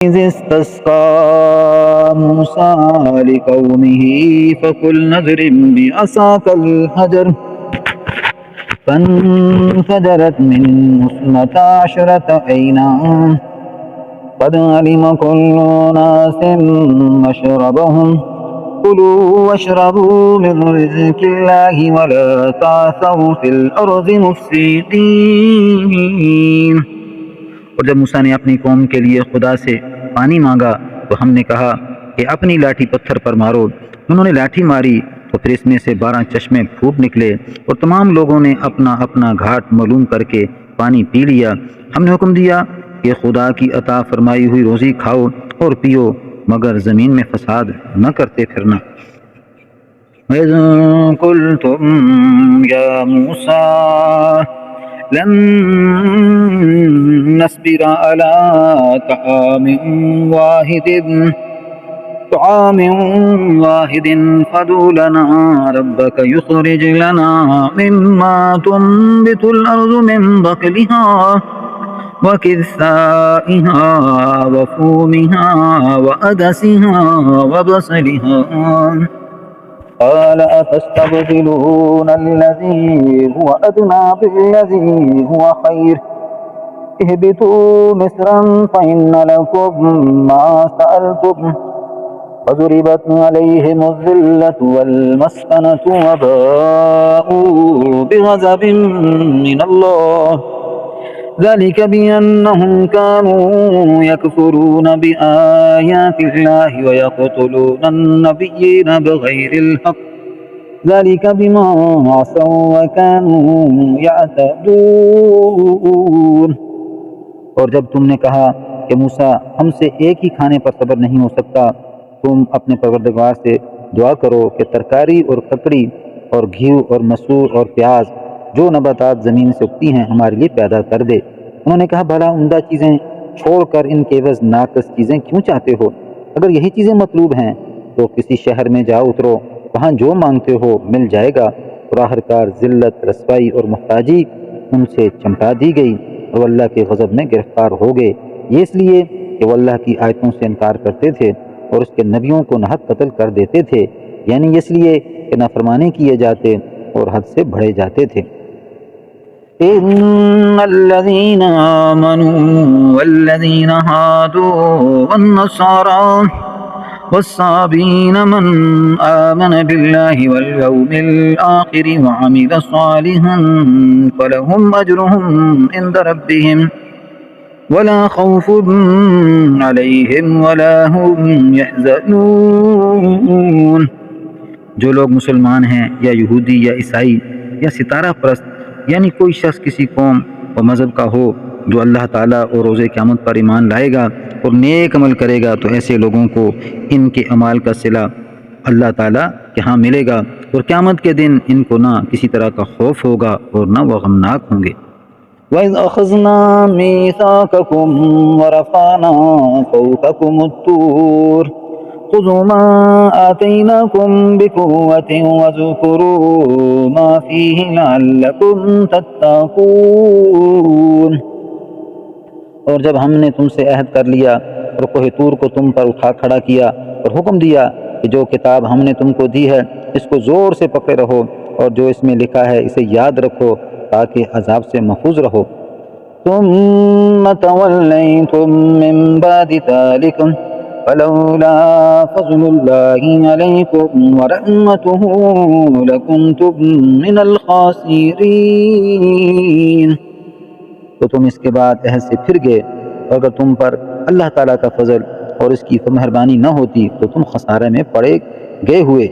إذ استسقى موسى لقومه فقل اضرب بعصاك الحجر فانفجرت منه اثنتا عشرة عينا قد علم كل أناس مشربهم كلوا واشربوا من رزق الله ولا تعثوا في الأرض مفسدين۔ اور جب موسیٰ نے اپنی قوم کے لیے خدا سے پانی مانگا تو ہم نے کہا کہ اپنی لاٹھی پتھر پر مارو۔ انہوں نے لاٹھی ماری تو پھر اس میں سے 12 چشمے پھوٹ نکلے اور تمام لوگوں نے اپنا اپنا گھاٹ معلوم کر کے پانی پی لیا۔ ہم نے حکم دیا کہ خدا کی عطا فرمائی ہوئی روزی کھاؤ اور پیو مگر زمین میں فساد نہ کرتے پھرنا۔ وَإِذْ قُلْتُمْ يَا مُوسَىٰ لن نصبر على طعام واحد فادع لنا ربك يخرج لنا مما تنبت الأرض من بقلها وكثائها وفومها وعدسها وبصلها قال أتستبدلون الذي هو أدنى بالذي هو خير اهبطوا مصرا فإن لكم ما سألتم فضربت عليهم الذلة والمسكنة وباءوا بغضب من الله ذلك بأنهم كانوا يكفرون بآيات الله ويقتلون النبيين بغير الحق ذلك بما عصوا وكانوا يعتدون۔ اور جب تم نے کہا کہ موسیٰ ہم سے ایک ہی کھانے پر صبر نہیں ہو سکتا، تم اپنے پروردگار سے دعا کرو کہ ترکاری اور ککڑی اور گھیو اور مسور اور پیاز جو نباتات زمین سے اگتی ہیں ہمارے لیے پیدا کر دے۔ انہوں نے کہا بھلا عمدہ چیزیں چھوڑ کر ان کے عوض ناقص چیزیں کیوں چاہتے ہو؟ اگر یہی چیزیں مطلوب ہیں تو کسی شہر میں جا اترو، وہاں جو مانگتے ہو مل جائے گا۔ اور آخرکار ذلت، رسوائی اور محتاجی ان سے چمٹا دی گئی اور وہ اللہ کے غضب میں گرفتار ہو گئے، یہ اس لیے کہ وہ اللہ کی آیتوں سے انکار کرتے تھے اور اس کے نبیوں کو ناحق قتل کر دیتے تھے، یعنی اس لیے کہ نافرمانی کیے جاتے اور حد سے بڑھے جاتے تھے۔ إن الذين آمنوا والذين هادوا والنصارى والصابين من آمن بالله واليوم الآخر وعمل صالحا فلهم أجرهم عند ربهم ولا خوف عليهم ولا هم يحزنون۔ جو لوگ مسلمان ہیں یا یہودی یا عیسائی یا ستارہ پرست، یعنی کوئی شخص کسی قوم و مذہب کا ہو جو اللہ تعالیٰ اور روز قیامت پر ایمان لائے گا اور نیک عمل کرے گا تو ایسے لوگوں کو ان کے اعمال کا صلہ اللہ تعالیٰ کے ہاں ملے گا اور قیامت کے دن ان کو نہ کسی طرح کا خوف ہوگا اور نہ وہ غمناک ہوں گے۔ وَإِذْ أَخَذْنَا مِيثَاقَكُمْ وَرَفَعْنَا فَوْقَكُمُ الطُّورَ خُذُوا مَا آتَيْنَاكُمْ بِقُوَّةٍ وَاذْكُرُوا مَا فِيهِ لَعَلَّكُمْ تَتَّقُونَ۔ اور جب ہم نے تم سے عہد کر لیا اور کوہ طور کو تم پر اٹھا کھڑا کیا اور حکم دیا کہ جو کتاب ہم نے تم کو دی ہے اس کو زور سے پکڑے رہو اور جو اس میں لکھا ہے اسے یاد رکھو تاکہ عذاب سے محفوظ رہو۔ ثم تولیتم من بعد ذلک فلولا فضل اللہ علیکم ورحمتہ لکنتم من الخاسرین۔ تو تم اس کے بعد عہد سے پھر گئے، اور اگر تم پر اللہ تعالیٰ کا فضل اور اس کی مہربانی نہ ہوتی تو تم خسارے میں پڑے گئے ہوئے۔